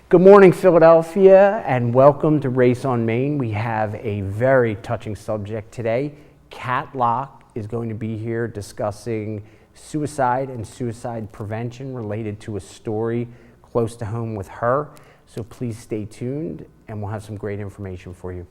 Good morning, Philadelphia, and welcome to Race on Main. We have a very touching subject today. Kat Locke is going to be here discussing suicide and suicide prevention related to a story close to home with her. So please stay tuned, and we'll have some great information for you.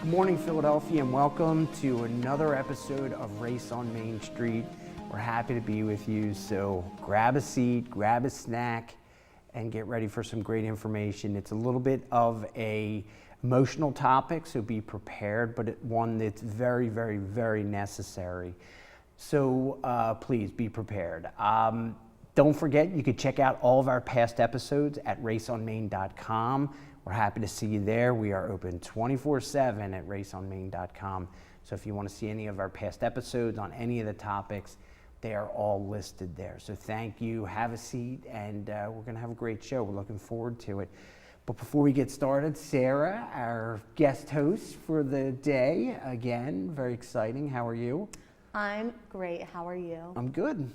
Good morning, Philadelphia, and welcome to another episode of Race on Main Street. We're happy to be with you, so grab a seat, grab a snack, and get ready for some great information. It's a little bit of a emotional topic, so be prepared, but one that's very, very, very necessary. So please be prepared. Don't forget, you could check out all of our past episodes at raceonmain.com. We're happy to see you there. We are open 24/7 at raceonmain.com. So if you want to see any of our past episodes on any of the topics, they are all listed there. So thank you, have a seat, and we're going to have a great show. We're looking forward to it. But before we get started, Sarah, our guest host for the day, again, very exciting. How are you? I'm great. How are you? I'm good.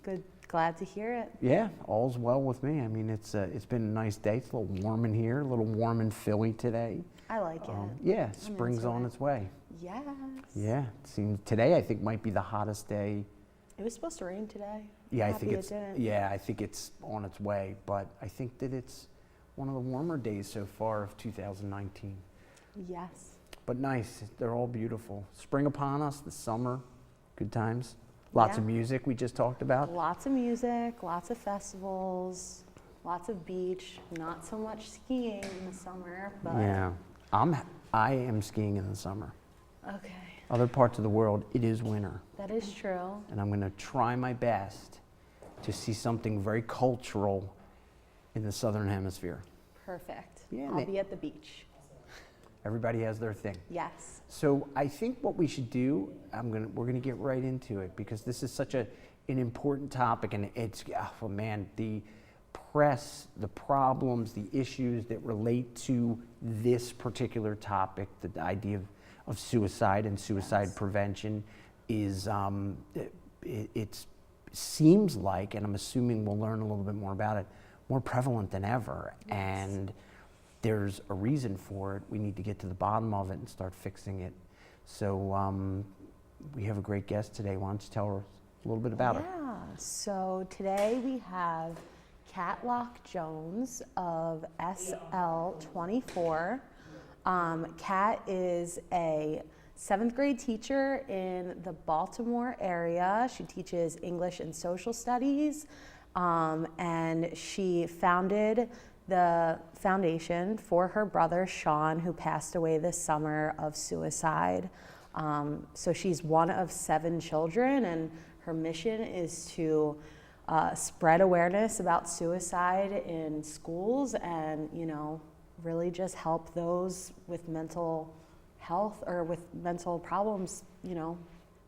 Good. Glad to hear it. Yeah, all's well with me. I mean, it's been a nice day. It's a little warm in here, a little warm in Philly today. I like it. Yeah, spring's on its way. Yes. Yeah, it seems today I think might be the hottest day. It was supposed to rain today. Yeah, I'm I think happy it's it didn't. yeah, I think it's on its way, but I think that it's one of the warmer days so far of 2019. Yes. But nice. They're all beautiful. Spring upon us, the summer, good times. Lots of music we just talked about. Lots of music, lots of festivals, lots of beach, not so much skiing in the summer, but Yeah. I am skiing in the summer. okay. Other parts of the world, it is winter. That is true. And I'm going to try my best to see something very cultural in the Southern Hemisphere. Perfect. Yeah, I'll be at the beach. Everybody has their thing. Yes. So I think what we should do, we're gonna get right into it because this is such an important topic, and it's the press, the problems, the issues that relate to this particular topic, the idea of suicide and suicide prevention is it seems like, and I'm assuming we'll learn a little bit more about it, more prevalent than ever. Yes. And there's a reason for it. We need to get to the bottom of it and start fixing it. So we have a great guest today. Why don't you tell us a little bit about her? Yeah, so today we have Kat Locke-Jones of SL24. Kat is a 7th grade teacher in the Baltimore area. She teaches English and social studies, and she founded the foundation for her brother, Sean, who passed away this summer of suicide. So she's one of 7 children, and her mission is to spread awareness about suicide in schools and, really just help those with mental health or with mental problems,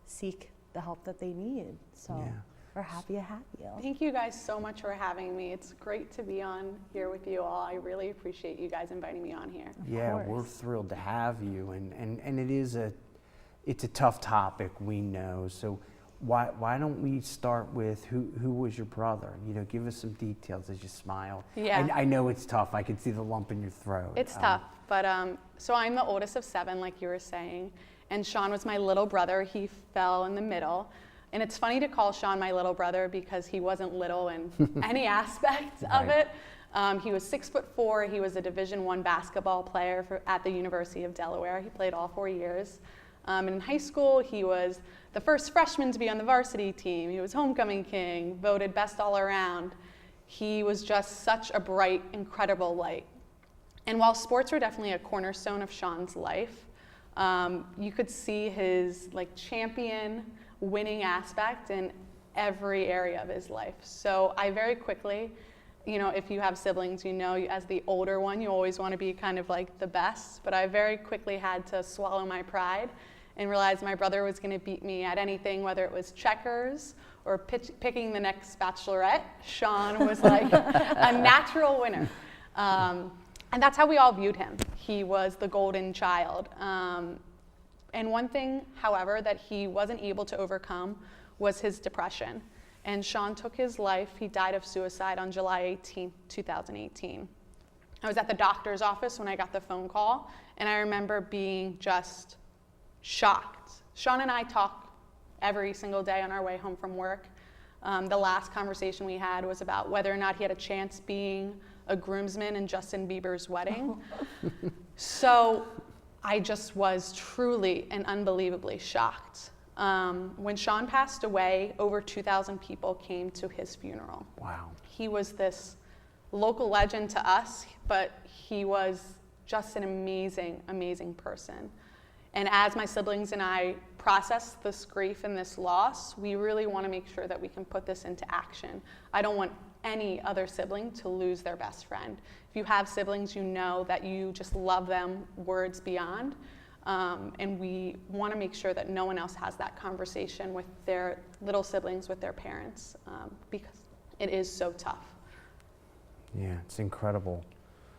seek the help that they need. So. Yeah. We're happy to have you. Thank you guys so much for having me. It's great to be on here with you all. I really appreciate you guys inviting me on here. Yeah, we're thrilled to have you, and it's a tough topic, we know. So why don't we start with who was your brother? Give us some details as you smile. Yeah. I know it's tough. I can see the lump in your throat. It's tough, but so I'm the oldest of 7, like you were saying, and Sean was my little brother. He fell in the middle. And it's funny to call Sean my little brother because he wasn't little in any aspect of it. He was 6'4". He was a Division I basketball player at the University of Delaware. He played all 4 years. And in high school, he was the first freshman to be on the varsity team. He was homecoming king, voted best all around. He was just such a bright, incredible light. And while sports were definitely a cornerstone of Sean's life, you could see his champion winning aspect in every area of his life. So I very quickly you know, if you have siblings, you know, as the older one, you always want to be kind of like the best. But I very quickly had to swallow my pride and realize my brother was going to beat me at anything, whether it was checkers or picking the next bachelorette. Sean was like a natural winner. And that's how we all viewed him. He was the golden child. And one thing, however, that he wasn't able to overcome was his depression. And Sean took his life. He died of suicide on July 18, 2018. I was at the doctor's office when I got the phone call, and I remember being just shocked. Sean and I talk every single day on our way home from work. The last conversation we had was about whether or not he had a chance being a groomsman in Justin Bieber's wedding. So I just was truly and unbelievably shocked. When Sean passed away, over 2,000 people came to his funeral. Wow. He was this local legend to us, but he was just an amazing, amazing person. And as my siblings and I process this grief and this loss, we really want to make sure that we can put this into action. I don't want any other sibling to lose their best friend. If you have siblings, you know that you just love them words beyond. And we want to make sure that no one else has that conversation with their little siblings, with their parents, because it is so tough. Yeah, it's incredible.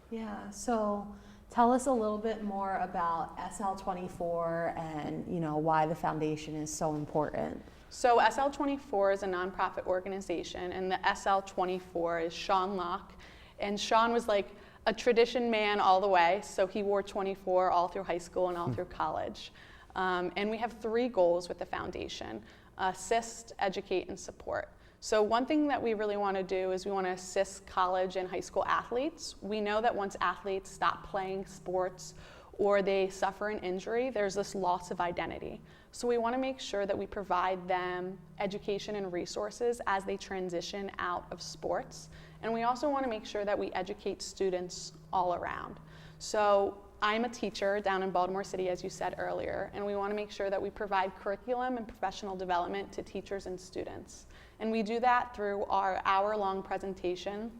Yeah, so tell us a little bit more about SL24 and, you know, why the foundation is so important. So SL24 is a nonprofit organization, and the SL24 is Sean Locke. And Sean was like a tradition man all the way, so he wore 24 all through high school and all through college. And we have 3 goals with the foundation: assist, educate, and support. So one thing that we really want to do is we want to assist college and high school athletes. We know that once athletes stop playing sports or they suffer an injury, there's this loss of identity. So we want to make sure that we provide them education and resources as they transition out of sports. And we also want to make sure that we educate students all around. So I'm a teacher down in Baltimore City, as you said earlier, and we want to make sure that we provide curriculum and professional development to teachers and students. And we do that through our hour-long presentation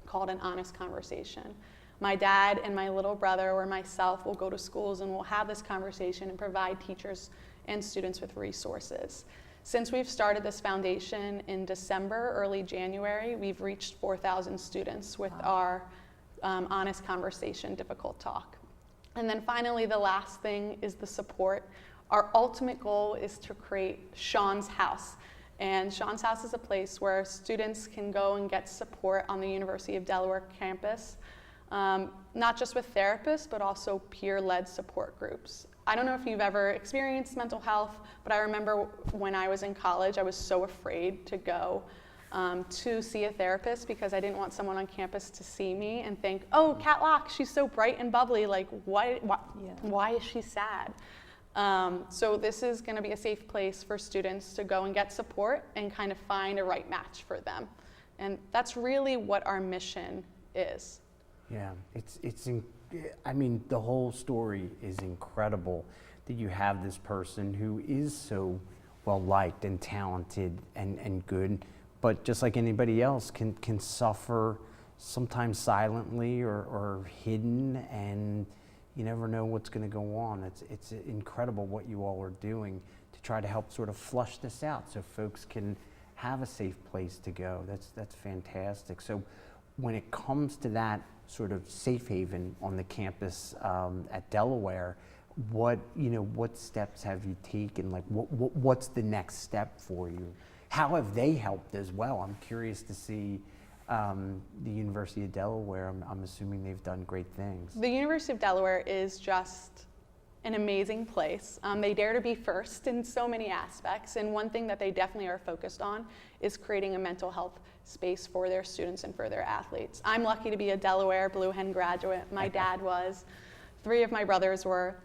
called An Honest Conversation. My dad and my little brother or myself will go to schools and we'll have this conversation and provide teachers and students with resources. Since we've started this foundation in December, early January, we've reached 4,000 students with our Honest Conversation Difficult Talk. And then finally, the last thing is the support. Our ultimate goal is to create Sean's House. And Sean's House is a place where students can go and get support on the University of Delaware campus, not just with therapists, but also peer-led support groups. I don't know if you've ever experienced mental health, but I remember when I was in college, I was so afraid to go to see a therapist because I didn't want someone on campus to see me and think, oh, Kat Locke, she's so bright and bubbly, like why is she sad? So this is going to be a safe place for students to go and get support and kind of find a right match for them. And that's really what our mission is. Yeah, I mean, the whole story is incredible that you have this person who is so well liked and talented and good, but just like anybody else can suffer sometimes silently or hidden, and you never know what's going to go on. It's incredible what you all are doing to try to help sort of flush this out so folks can have a safe place to go. That's fantastic. So when it comes to that sort of safe haven on the campus at Delaware, what steps have you taken? Like what's the next step for you? How have they helped as well? I'm curious to see the University of Delaware. I'm assuming they've done great things. The University of Delaware is just an amazing place. They dare to be first in so many aspects, and one thing that they definitely are focused on is creating a mental health space for their students and for their athletes. I'm lucky to be a Delaware Blue Hen graduate. My dad was. 3 of my brothers were.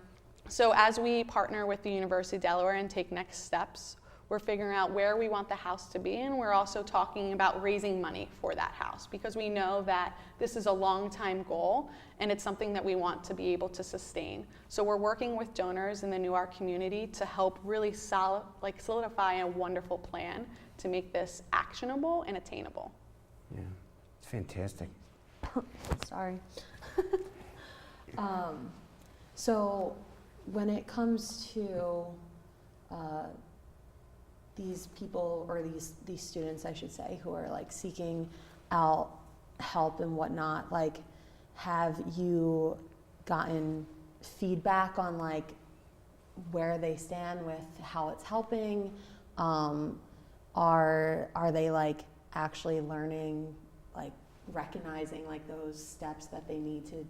So as we partner with the University of Delaware and take next steps, we're figuring out where we want the house to be, and we're also talking about raising money for that house because we know that this is a long-time goal and it's something that we want to be able to sustain. So we're working with donors in the Newark community to help really solidify a wonderful plan to make this actionable and attainable. Yeah, It's fantastic. Sorry. So when it comes to these people, or these students, I should say, who are like seeking out help and whatnot, like, have you gotten feedback on like where they stand with how it's helping? Are they like actually learning, like recognizing like those steps that they need to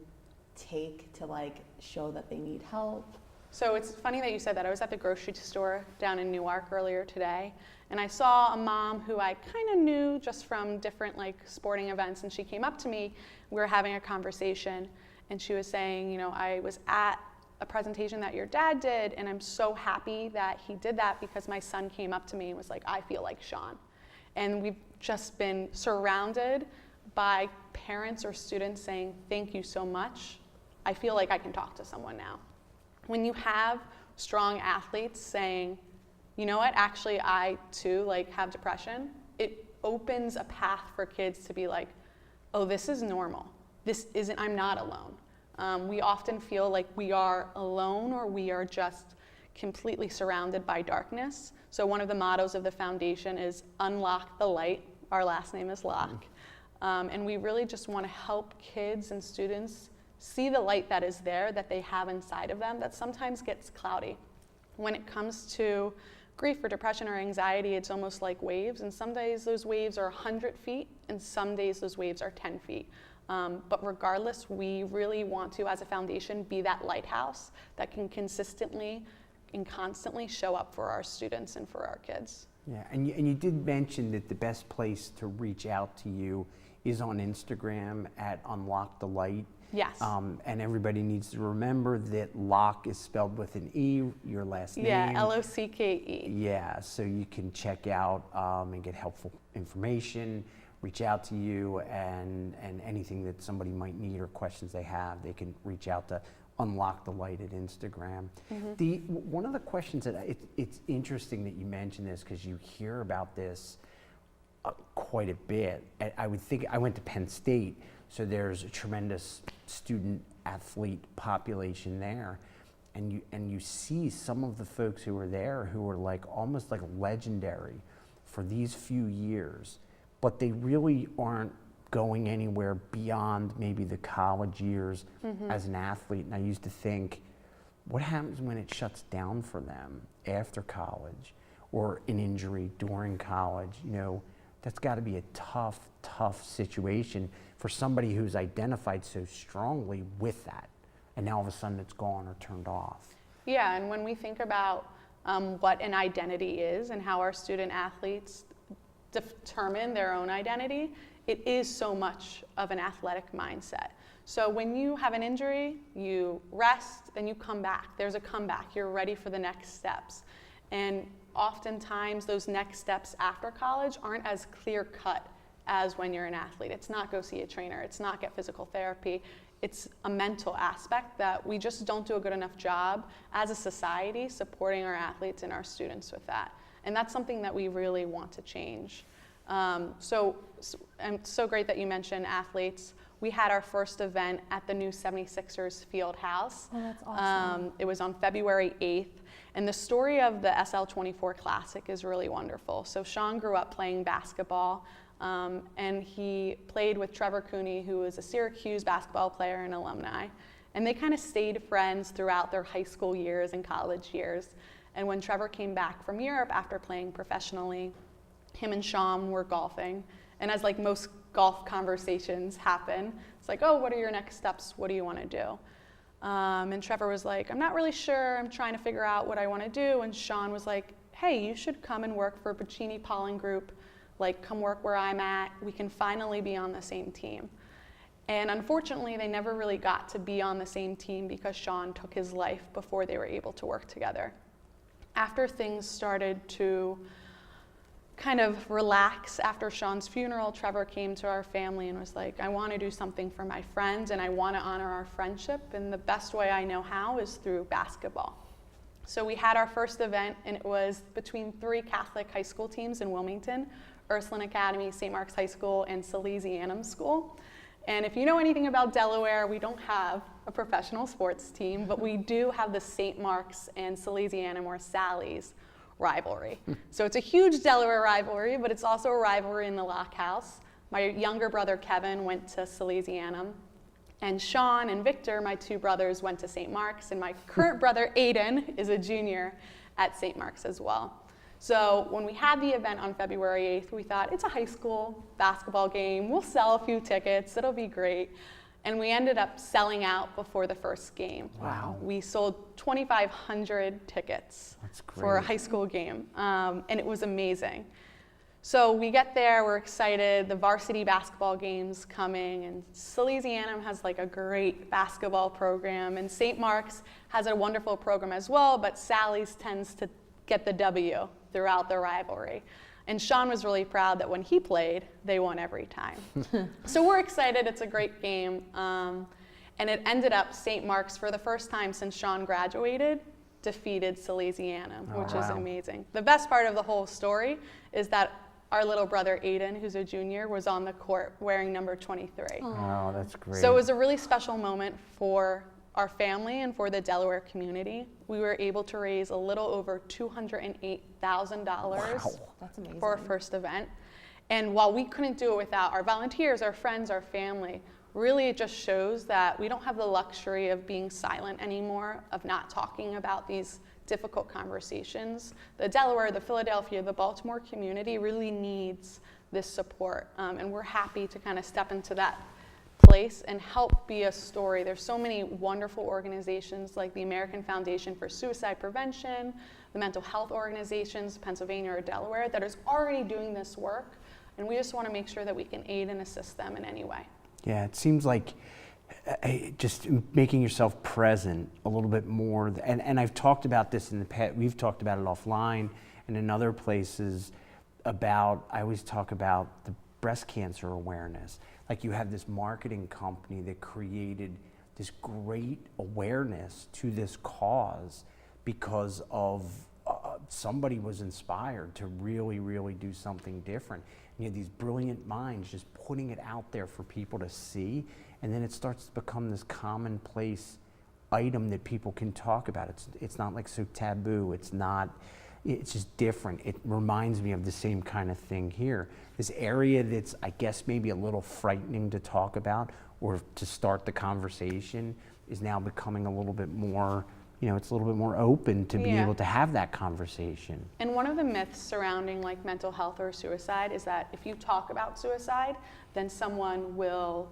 take to like show that they need help? So it's funny that you said that. I was at the grocery store down in Newark earlier today, and I saw a mom who I kind of knew just from different like sporting events, and she came up to me. We were having a conversation, and she was saying, you know, I was at a presentation that your dad did, and I'm so happy that he did that because my son came up to me and was like, I feel like Sean. And we've just been surrounded by parents or students saying, thank you so much. I feel like I can talk to someone now. When you have strong athletes saying, you know what, actually I too like have depression, it opens a path for kids to be like, oh, this is normal. This isn't, I'm not alone. We often feel like we are alone, or we are just completely surrounded by darkness. So one of the mottos of the foundation is Unlock the Light. Our last name is Locke. And we really just want to help kids and students see the light that is there, that they have inside of them, that sometimes gets cloudy. When it comes to grief or depression or anxiety, it's almost like waves, and some days those waves are 100 feet, and some days those waves are 10 feet. But regardless, we really want to, as a foundation, be that lighthouse that can consistently and constantly show up for our students and for our kids. Yeah, and you did mention that the best place to reach out to you is on Instagram at Unlock the Light. Yes. And everybody needs to remember that Locke is spelled with an E, your last name. Yeah, L-O-C-K-E. Yeah, so you can check out and get helpful information, reach out to you, and anything that somebody might need or questions they have, they can reach out to Unlock the Light at Instagram. Mm-hmm. One of the questions that it's interesting that you mentioned this, because you hear about this quite a bit. I would think, I went to Penn State, so there's a tremendous student athlete population there, and you see some of the folks who are there who are like almost like legendary for these few years, but they really aren't going anywhere beyond maybe the college years as an athlete. And I used to think, what happens when it shuts down for them after college, or an injury during college? You know, that's got to be a tough situation for somebody who's identified so strongly with that, and now all of a sudden it's gone or turned off. Yeah, and when we think about what an identity is and how our student athletes determine their own identity, it is so much of an athletic mindset. So when you have an injury, you rest, then you come back. There's a comeback. You're ready for the next steps. And oftentimes those next steps after college aren't as clear-cut as when you're an athlete. It's not go see a trainer. It's not get physical therapy. It's a mental aspect that we just don't do a good enough job as a society supporting our athletes and our students with that. And that's something that we really want to change. So so great that you mentioned athletes. We had our first event at the new 76ers field house. Oh, that's awesome. It was on February 8th. And the story of the SL24 Classic is really wonderful. So Sean grew up playing basketball, and he played with Trevor Cooney, who was a Syracuse basketball player and alumni. And they kind of stayed friends throughout their high school years and college years. And when Trevor came back from Europe after playing professionally, him and Sean were golfing. And as like most golf conversations happen, it's like, oh, what are your next steps? What do you want to do? And Trevor was like, I'm not really sure. I'm trying to figure out what I want to do. And Sean was like, hey, you should come and work for Bacini Pollen Group. Like, come work where I'm at. We can finally be on the same team. And unfortunately, they never really got to be on the same team because Sean took his life before they were able to work together. After things started to kind of relax after Sean's funeral, Trevor came to our family and was like, I want to do something for my friends and I want to honor our friendship, and the best way I know how is through basketball. So we had our first event, and it was between 3 Catholic high school teams in Wilmington: Ursuline Academy, St. Mark's High School, and Salesianum School. And if you know anything about Delaware, we don't have a professional sports team, but we do have the St. Mark's and Salesianum, or Sally's, rivalry. So it's a huge Delaware rivalry, but it's also a rivalry in the Locke house. My younger brother, Kevin, went to Salesianum, and Sean and Victor, my 2 brothers, went to St. Mark's, and my current brother, Aiden, is a junior at St. Mark's as well. So when we had the event on February 8th, we thought, it's a high school basketball game, we'll sell a few tickets, it'll be great. And we ended up selling out before the first game. Wow. We sold 2,500 tickets for a high school game, and it was amazing. So we get there, we're excited, the varsity basketball game's coming, and Salesianum has like a great basketball program, and St. Mark's has a wonderful program as well, but Sally's tends to get the W throughout the rivalry. And Sean was really proud that when he played, they won every time. So we're excited, it's a great game. And it ended up St. Mark's, for the first time since Sean graduated, defeated Salesianum, which is amazing. The best part of the whole story is that our little brother Aiden, who's a junior, was on the court wearing number 23. Oh, that's great. So it was a really special moment for our family and for the Delaware community. We were able to raise a little over $208,000 That's amazing. for our first event. And while we couldn't do it without our volunteers, our friends, our family, really it just shows that we don't have the luxury of being silent anymore, of not talking about these difficult conversations. The Delaware, the Philadelphia, the Baltimore community really needs this support. And we're happy to kind of step into that place and help be a story. There's so many wonderful organizations like the American Foundation for Suicide Prevention, the mental health organizations, Pennsylvania or Delaware, that is already doing this work. And we just want to make sure that we can aid and assist them in any way. Yeah, it seems like just making yourself present a little bit more. And I've talked about this in the past. We've talked about it offline and in other places about, I always talk about the breast cancer awareness. Like, you have this marketing company that created this great awareness to this cause because of somebody was inspired to really, really do something different. And you have these brilliant minds just putting it out there for people to see, and then it starts to become this commonplace item that people can talk about. It's not like so taboo. It's just different. It reminds me of the same kind of thing here. This area that's, I guess, maybe a little frightening to talk about or to start the conversation is now becoming a little bit more, it's a little bit more open to be able to have that conversation. And one of the myths surrounding like mental health or suicide is that if you talk about suicide, then someone will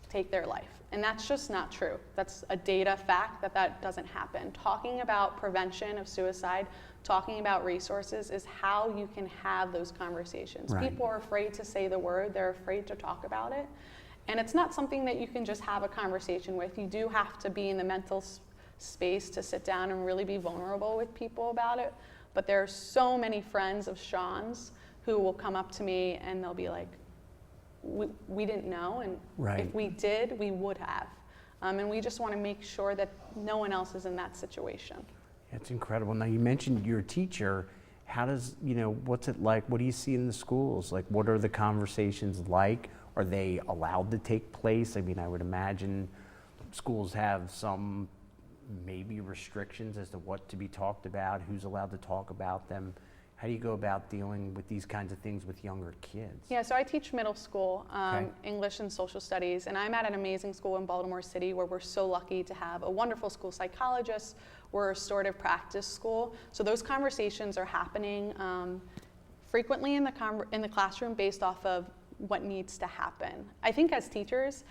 take their life. And that's just not true. That's a data fact that doesn't happen. Talking about prevention of suicide, talking about resources is how you can have those conversations. Right. People are afraid to say the word, they're afraid to talk about it. And it's not something that you can just have a conversation with. You do have to be in the mental space to sit down and really be vulnerable with people about it. But there are so many friends of Sean's who will come up to me and they'll be like, we didn't know, and if we did, we would have. And we just want to make sure that no one else is in that situation. It's incredible. Now, you mentioned you're a teacher. How does, what's it like? What do you see in the schools? Like, what are the conversations like? Are they allowed to take place? I mean, I would imagine schools have some maybe restrictions as to what to be talked about, who's allowed to talk about them. How do you go about dealing with these kinds of things with younger kids? Yeah, so I teach middle school, English and social studies, and I'm at an amazing school in Baltimore City where we're so lucky to have a wonderful school psychologist. We're a restorative practice school, so those conversations are happening frequently in the classroom based off of what needs to happen. I think as teachers,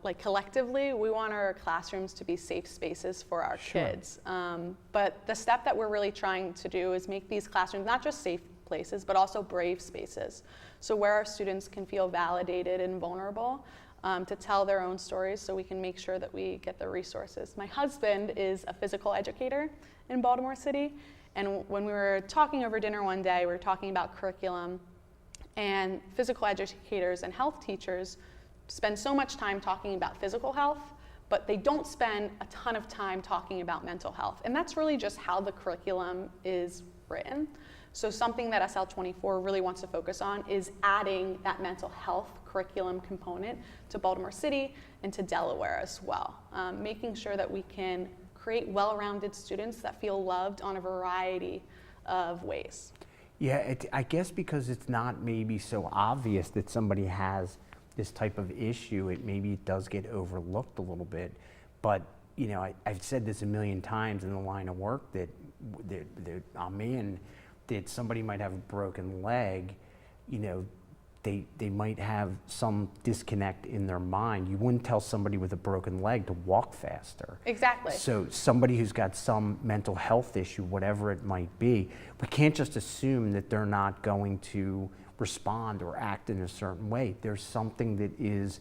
like collectively, we want our classrooms to be safe spaces for our kids. But the step that we're really trying to do is make these classrooms not just safe places, but also brave spaces. So where our students can feel validated and vulnerable to tell their own stories, so we can make sure that we get the resources. My husband is a physical educator in Baltimore City, and when we were talking over dinner one day, we were talking about curriculum, and physical educators and health teachers spend so much time talking about physical health, but they don't spend a ton of time talking about mental health. And that's really just how the curriculum is written. So something that SL24 really wants to focus on is adding that mental health curriculum component to Baltimore City and to Delaware as well, making sure that we can create well-rounded students that feel loved on a variety of ways. Yeah, I guess because it's not maybe so obvious that somebody has this type of issue, it does get overlooked a little bit. But you know, I've said this a million times in the line of work that I'm in, that somebody might have a broken leg, you know, they might have some disconnect in their mind. You wouldn't tell somebody with a broken leg to walk faster. Exactly. So somebody who's got some mental health issue, whatever it might be, we can't just assume that they're not going to respond or act in a certain way. There's something that is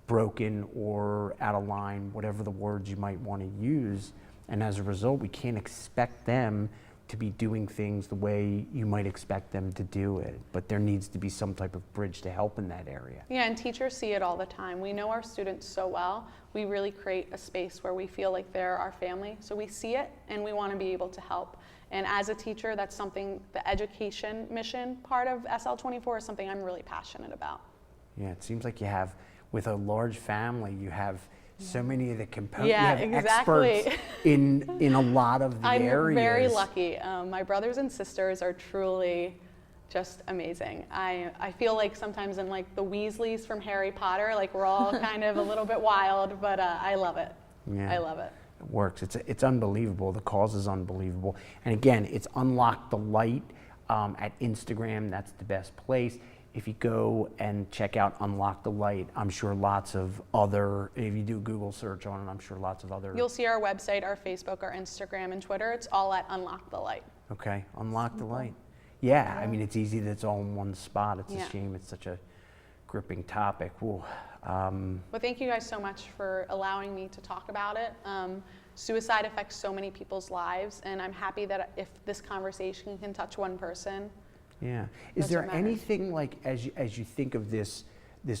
broken or out of line, whatever the words you might want to use. And as a result, we can't expect them to be doing things the way you might expect them to do it. But there needs to be some type of bridge to help in that area. Yeah, and teachers see it all the time. We know our students so well. We really create a space where we feel like they're our family. So we see it and we want to be able to help. And as a teacher, that's something, the education mission part of SL24 is something I'm really passionate about. Yeah, it seems like you have, with a large family, you have so many of the components. Yeah, you have exactly. experts in a lot of the areas. I'm very lucky. My brothers and sisters are truly just amazing. I feel like sometimes I'm like the Weasleys from Harry Potter, like we're all kind of a little bit wild, but I love it. Yeah. I love it. It works. It's unbelievable. The cause is unbelievable. And again, it's Unlock the Light at Instagram. That's the best place. If you go and check out Unlock the Light, I'm sure lots of other, if you do a Google search on it, I'm sure lots of other. You'll see our website, our Facebook, our Instagram, and Twitter. It's all at Unlock the Light. Okay, Unlock the Light. Yeah, I mean, it's easy that it's all in one spot. It's Yeah. a shame it's such a gripping topic. Ooh. Well, thank you guys so much for allowing me to talk about it. Suicide affects so many people's lives, and I'm happy that if this conversation can touch one person. Yeah. Is That's there what matters. anything, like, as you think of this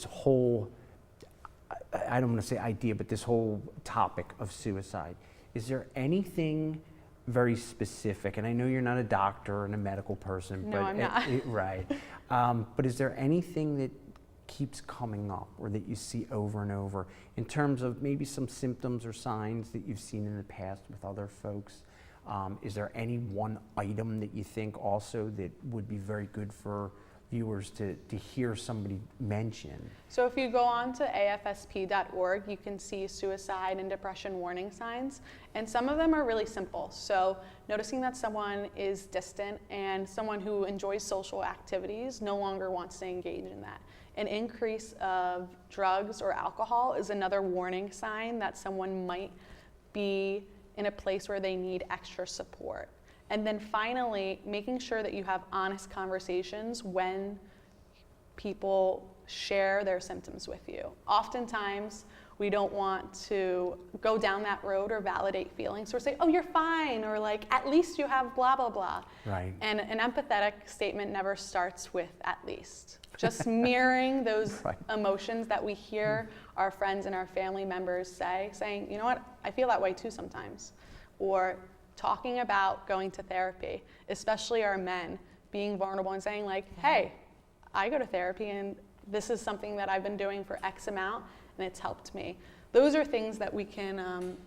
whole, I don't want to say idea, but this whole topic of suicide, is there anything very specific? And I know you're not a doctor and a medical person. No, but I'm not. Right. But is there anything that keeps coming up or that you see over and over in terms of maybe some symptoms or signs that you've seen in the past with other folks? Is there any one item that you think also that would be very good for viewers to hear somebody mention? So if you go on to afsp.org, you can see suicide and depression warning signs, and some of them are really simple. So noticing that someone is distant and someone who enjoys social activities no longer wants to engage in that. An increase of drugs or alcohol is another warning sign that someone might be in a place where they need extra support. And then finally, making sure that you have honest conversations when people share their symptoms with you. Oftentimes, we don't want to go down that road or validate feelings or say, oh, you're fine, or like, at least you have blah, blah, blah. Right. And an empathetic statement never starts with at least. Just mirroring those Right. emotions that we hear our friends and our family members say, saying, you know what, I feel that way too sometimes. Or talking about going to therapy, especially our men, being vulnerable and saying like, hey, I go to therapy and this is something that I've been doing for X amount and it's helped me. Those are things that we can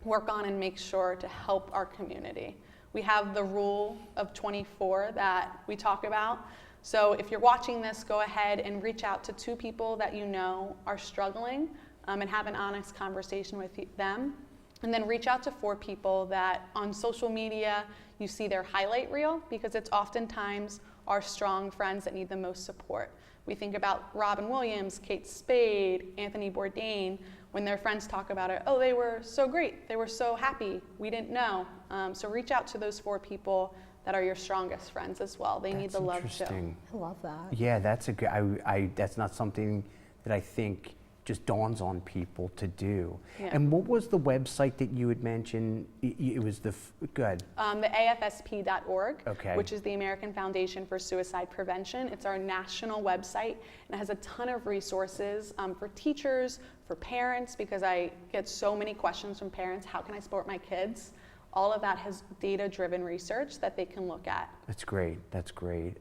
work on and make sure to help our community. We have the rule of 24 that we talk about. So if you're watching this, go ahead and reach out to 2 people that you know are struggling and have an honest conversation with them. And then reach out to 4 people that on social media you see their highlight reel, because it's oftentimes our strong friends that need the most support. We think about Robin Williams, Kate Spade, Anthony Bourdain. When their friends talk about it, oh, they were so great, they were so happy, we didn't know. So reach out to those 4 people that are your strongest friends as well. They need the love too. Interesting. I love that. Yeah, that's a good. That's not something that I think just dawns on people to do. Yeah. And what was the website that you had mentioned? It was the, good. The AFSP.org, Okay. which is the American Foundation for Suicide Prevention. It's our national website, and it has a ton of resources for teachers, for parents, because I get so many questions from parents, how can I support my kids? All of that has data-driven research that they can look at. That's great. That's great.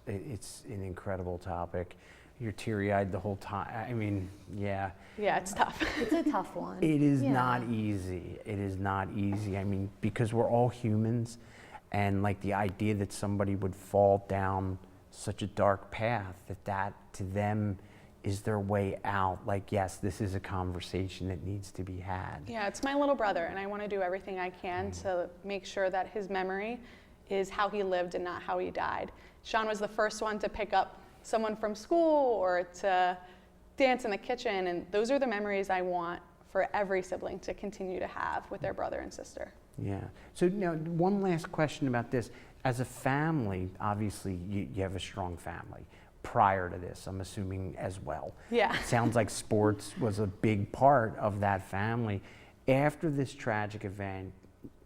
It's an incredible topic. You're teary-eyed the whole time. I mean, yeah. Yeah, it's tough. It's a tough one. It is Yeah. not easy. It is not easy. I mean, because we're all humans, and like the idea that somebody would fall down such a dark path, that to them is their way out. Like, yes, this is a conversation that needs to be had. Yeah, it's my little brother, and I want to do everything I can to make sure that his memory is how he lived and not how he died. Sean was the first one to pick up someone from school or to dance in the kitchen, and those are the memories I want for every sibling to continue to have with their brother and sister. Yeah. So now, one last question about this. As a family, obviously, you have a strong family. Prior to this, I'm assuming as well. Yeah. It sounds like sports was a big part of that family. After this tragic event,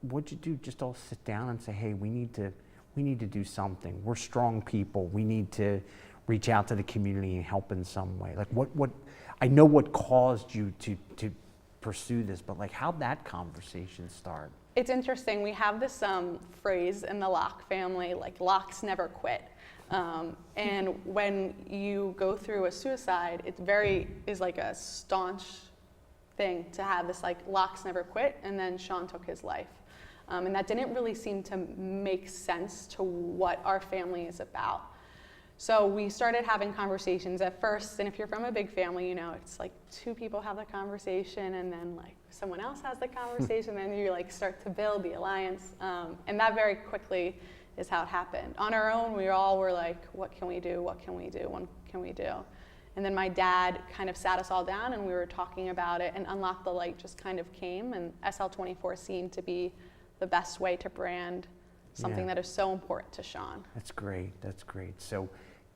what'd you do? Just all sit down and say, hey, we need to do something. We're strong people. We need to reach out to the community and help in some way. Like what I know what caused you to pursue this, but like how'd that conversation start? It's interesting. We have this phrase in the Locke family, like Locks never quit. And when you go through a suicide, is like a staunch thing to have this like Locks never quit, and then Sean took his life. And that didn't really seem to make sense to what our family is about. So we started having conversations at first, and if you're from a big family, you know, it's like two people have the conversation, and then like someone else has the conversation, and you like start to build the alliance. And that very quickly is how it happened. On our own, we all were like, what can we do? What can we do? What can we do? And then my dad kind of sat us all down, and we were talking about it, and Unlock the Light just kind of came, and SL24 seemed to be the best way to brand something that is so important to Sean. That's great. That's great. So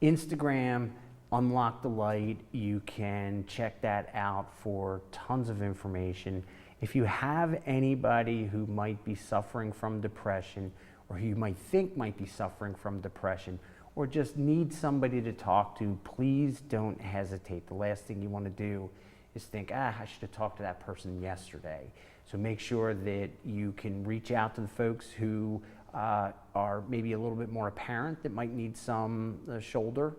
Instagram, Unlock the Light, you can check that out for tons of information. If you have anybody who might be suffering from depression, or who you might think might be suffering from depression, or just need somebody to talk to, please don't hesitate. The last thing you want to do is think, I should have talked to that person yesterday. So make sure that you can reach out to the folks who are maybe a little bit more apparent, that might need some shoulder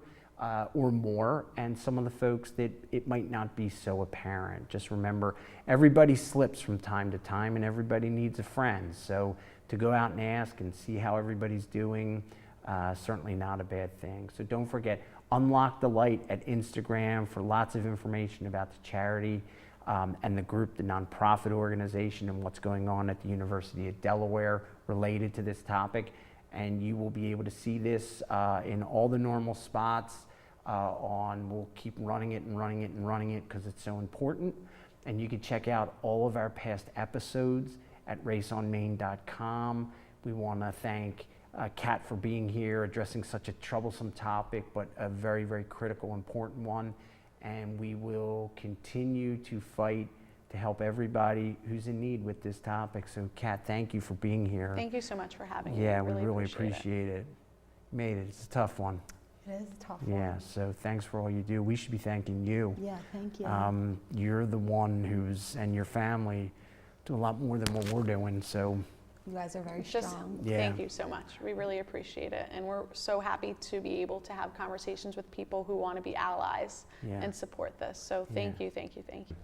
or more, and some of the folks that it might not be so apparent. Just remember, everybody slips from time to time, and everybody needs a friend. So to go out and ask and see how everybody's doing, certainly not a bad thing. So don't forget, Unlock the Light at Instagram for lots of information about the charity and the group, the nonprofit organization, and what's going on at the University of Delaware related to this topic. And you will be able to see this in all the normal spots we'll keep running it and running it and running it because it's so important. And you can check out all of our past episodes at raceonmain.com. We want to thank Kat for being here, addressing such a troublesome topic, but a very, very critical, important one. And we will continue to fight to help everybody who's in need with this topic. So Kat, thank you for being here. Thank you so much for having me. Yeah, I we really appreciate it. Made it. It's a tough one. It is a tough one. Yeah, so thanks for all you do. We should be thanking you. Yeah, thank you. You're the one and your family do a lot more than what we're doing, so. You guys are very Just strong. Yeah. thank you so much. We really appreciate it. And we're so happy to be able to have conversations with people who want to be allies Yeah. and support this. So thank Yeah. you, thank you, thank you.